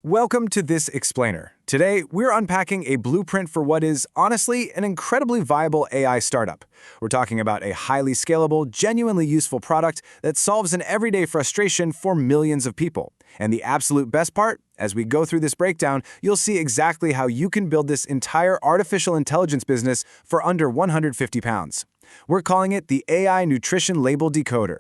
Welcome to This Explainer. Today, we're unpacking a blueprint for what is, honestly, an incredibly viable AI startup. We're talking about a highly scalable, genuinely useful product that solves an everyday frustration for millions of people. And the absolute best part, as we go through this breakdown, you'll see exactly how you can build this entire artificial intelligence business for under 150 pounds. We're calling it the AI Nutrition Label Decoder.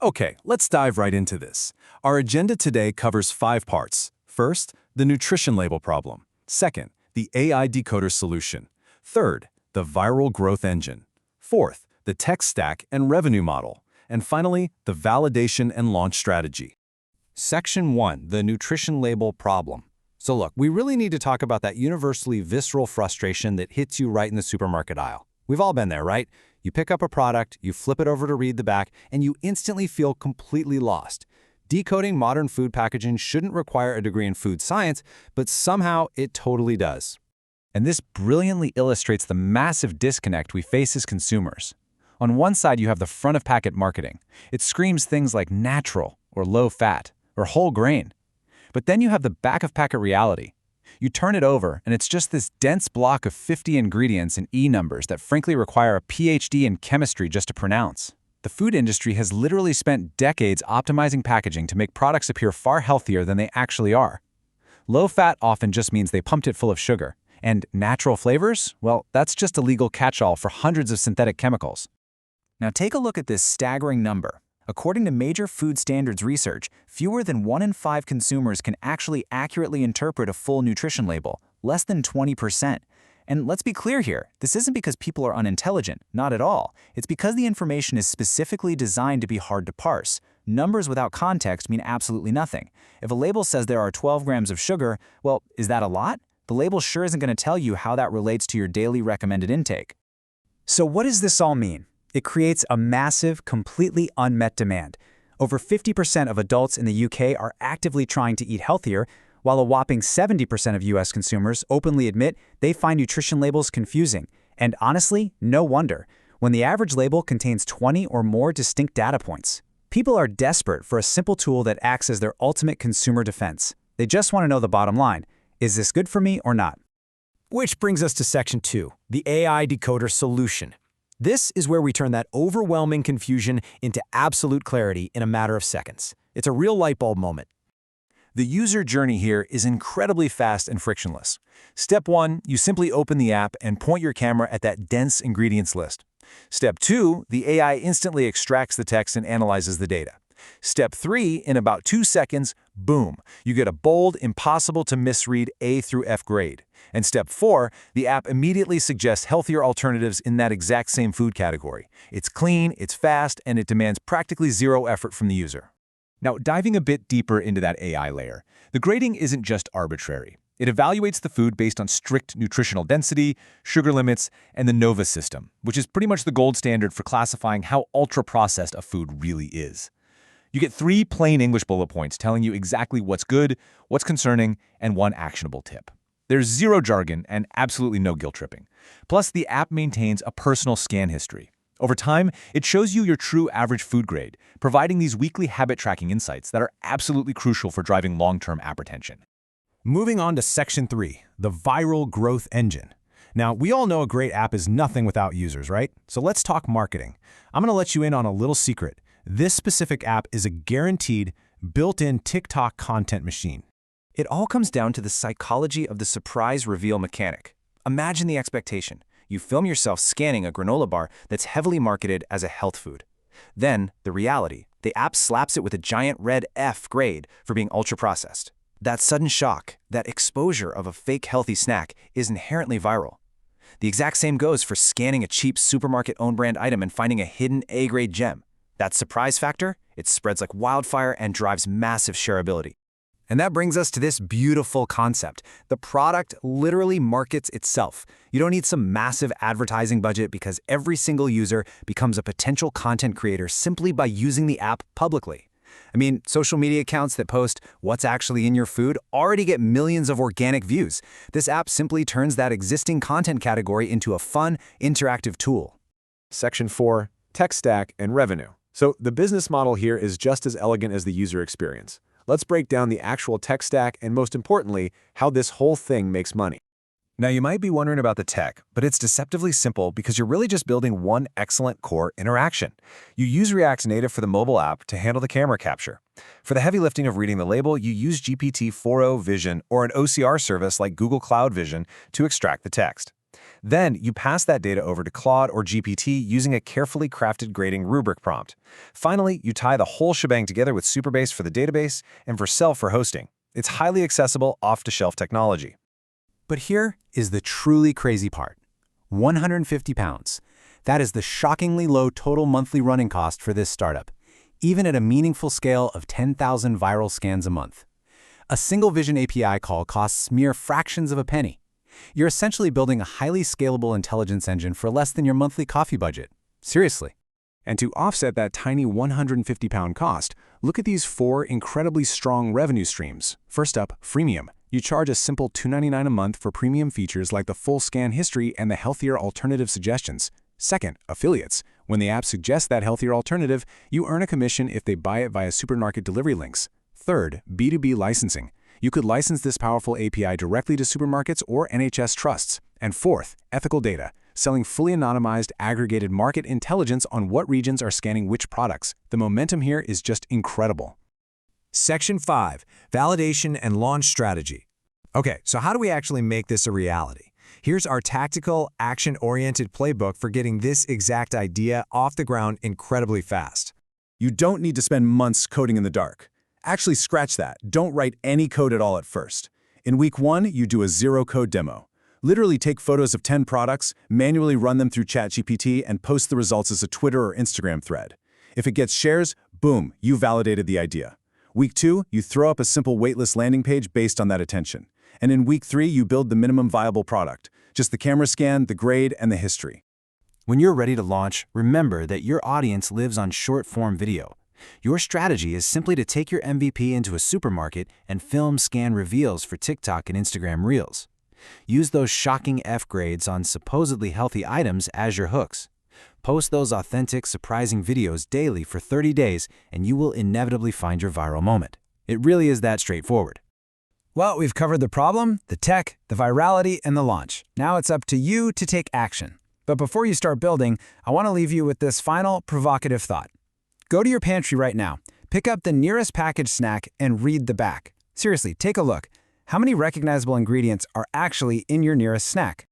Okay, let's dive right into this. Our agenda today covers 5 parts. First, the nutrition label problem. Second, the AI decoder solution. Third, the viral growth engine. Fourth, the tech stack and revenue model. And finally, the validation and launch strategy. Section 1, the nutrition label problem. So look, we really need to talk about that universally visceral frustration that hits you right in the supermarket aisle. We've all been there, right? You pick up a product, you flip it over to read the back, and you instantly feel completely lost. Decoding modern food packaging shouldn't require a degree in food science, but somehow it totally does. And this brilliantly illustrates the massive disconnect we face as consumers. On one side, you have the front-of-packet marketing. It screams things like natural, or low-fat, or whole grain. But then you have the back-of-packet reality. You turn it over, and it's just this dense block of 50 ingredients and E-numbers that frankly require a PhD in chemistry just to pronounce. The food industry has literally spent decades optimizing packaging to make products appear far healthier than they actually are. Low-fat often just means they pumped it full of sugar. And natural flavors? Well, that's just a legal catch-all for hundreds of synthetic chemicals. Now take a look at this staggering number. According to major food standards research, fewer than 1 in 5 consumers can actually accurately interpret a full nutrition label, less than 20%. And let's be clear here, this isn't because people are unintelligent, not at all. It's because the information is specifically designed to be hard to parse. Numbers without context mean absolutely nothing. If a label says there are 12 grams of sugar, well, is that a lot? The label sure isn't going to tell you how that relates to your daily recommended intake. So what does this all mean? It creates a massive, completely unmet demand. Over 50% of adults in the UK are actively trying to eat healthier, while a whopping 70% of US consumers openly admit they find nutrition labels confusing. And honestly, no wonder, when the average label contains 20 or more distinct data points. People are desperate for a simple tool that acts as their ultimate consumer defense. They just want to know the bottom line. Is this good for me or not? Which brings us to Section 2, the AI decoder solution. This is where we turn that overwhelming confusion into absolute clarity in a matter of seconds. It's a real light bulb moment. The user journey here is incredibly fast and frictionless. Step 1, you simply open the app and point your camera at that dense ingredients list. Step 2, the AI instantly extracts the text and analyzes the data. Step 3, in about 2 seconds, boom, you get a bold, impossible to misread A through F grade. And step 4, the app immediately suggests healthier alternatives in that exact same food category. It's clean, it's fast, and it demands practically zero effort from the user. Now, diving a bit deeper into that AI layer, the grading isn't just arbitrary. It evaluates the food based on strict nutritional density, sugar limits, and the NOVA system, which is pretty much the gold standard for classifying how ultra-processed a food really is. You get 3 plain English bullet points telling you exactly what's good, what's concerning, and 1 actionable tip. There's zero jargon and absolutely no guilt tripping. Plus, the app maintains a personal scan history. Over time, it shows you your true average food grade, providing these weekly habit tracking insights that are absolutely crucial for driving long-term app retention. Moving on to Section 3, the viral growth engine. Now, we all know a great app is nothing without users, right? So let's talk marketing. I'm going to let you in on a little secret. This specific app is a guaranteed, built-in TikTok content machine. It all comes down to the psychology of the surprise reveal mechanic. Imagine the expectation. You film yourself scanning a granola bar that's heavily marketed as a health food. Then, the reality. The app slaps it with a giant red F grade for being ultra-processed. That sudden shock, that exposure of a fake healthy snack is inherently viral. The exact same goes for scanning a cheap supermarket own-brand item and finding a hidden A-grade gem. That surprise factor, it spreads like wildfire and drives massive shareability. And that brings us to this beautiful concept. The product literally markets itself. You don't need some massive advertising budget because every single user becomes a potential content creator simply by using the app publicly. I mean, social media accounts that post what's actually in your food already get millions of organic views. This app simply turns that existing content category into a fun, interactive tool. Section 4, Tech Stack and Revenue. So the business model here is just as elegant as the user experience. let's break down the actual tech stack and, most importantly, how this whole thing makes money. Now, you might be wondering about the tech, but it's deceptively simple because you're really just building one excellent core interaction. You use React's native for the mobile app to handle the camera capture. For the heavy lifting of reading the label, you use GPT-4o Vision or an OCR service like Google Cloud Vision to extract the text. Then, you pass that data over to Claude or GPT using a carefully crafted grading rubric prompt. Finally, you tie the whole shebang together with Supabase for the database and Vercel for hosting. It's highly accessible, off-the-shelf technology. But here is the truly crazy part. 150 pounds. That is the shockingly low total monthly running cost for this startup, even at a meaningful scale of 10,000 viral scans a month. A single Vision API call costs mere fractions of a penny. You're essentially building a highly scalable intelligence engine for less than your monthly coffee budget. Seriously. And to offset that tiny 150-pound cost, look at these 4 incredibly strong revenue streams. First up, freemium. You charge a simple $2.99 a month for premium features like the full scan history and the healthier alternative suggestions. Second, affiliates. When the app suggests that healthier alternative, you earn a commission if they buy it via supermarket delivery links. Third, B2B licensing. You could license this powerful API directly to supermarkets or NHS trusts. And fourth, ethical data, selling fully anonymized, aggregated market intelligence on what regions are scanning which products. The momentum here is just incredible. Section 5, Validation and Launch Strategy. Okay, so how do we actually make this a reality? Here's our tactical, action-oriented playbook for getting this exact idea off the ground incredibly fast. You don't need to spend months coding in the dark. Actually, scratch that. Don't write any code at all at first. In week 1, you do a zero-code demo. Literally take photos of 10 products, manually run them through ChatGPT, and post the results as a Twitter or Instagram thread. If it gets shares, boom, you validated the idea. Week 2, you throw up a simple waitlist landing page based on that attention. And in week 3, you build the minimum viable product. Just the camera scan, the grade, and the history. When you're ready to launch, remember that your audience lives on short-form video. Your strategy is simply to take your MVP into a supermarket and film scan reveals for TikTok and Instagram Reels. Use those shocking F grades on supposedly healthy items as your hooks. Post those authentic, surprising videos daily for 30 days, and you will inevitably find your viral moment. It really is that straightforward. Well, we've covered the problem, the tech, the virality, and the launch. Now it's up to you to take action. But before you start building, I want to leave you with this final provocative thought. Go to your pantry right now, pick up the nearest packaged snack, and read the back. Seriously, take a look. How many recognizable ingredients are actually in your nearest snack?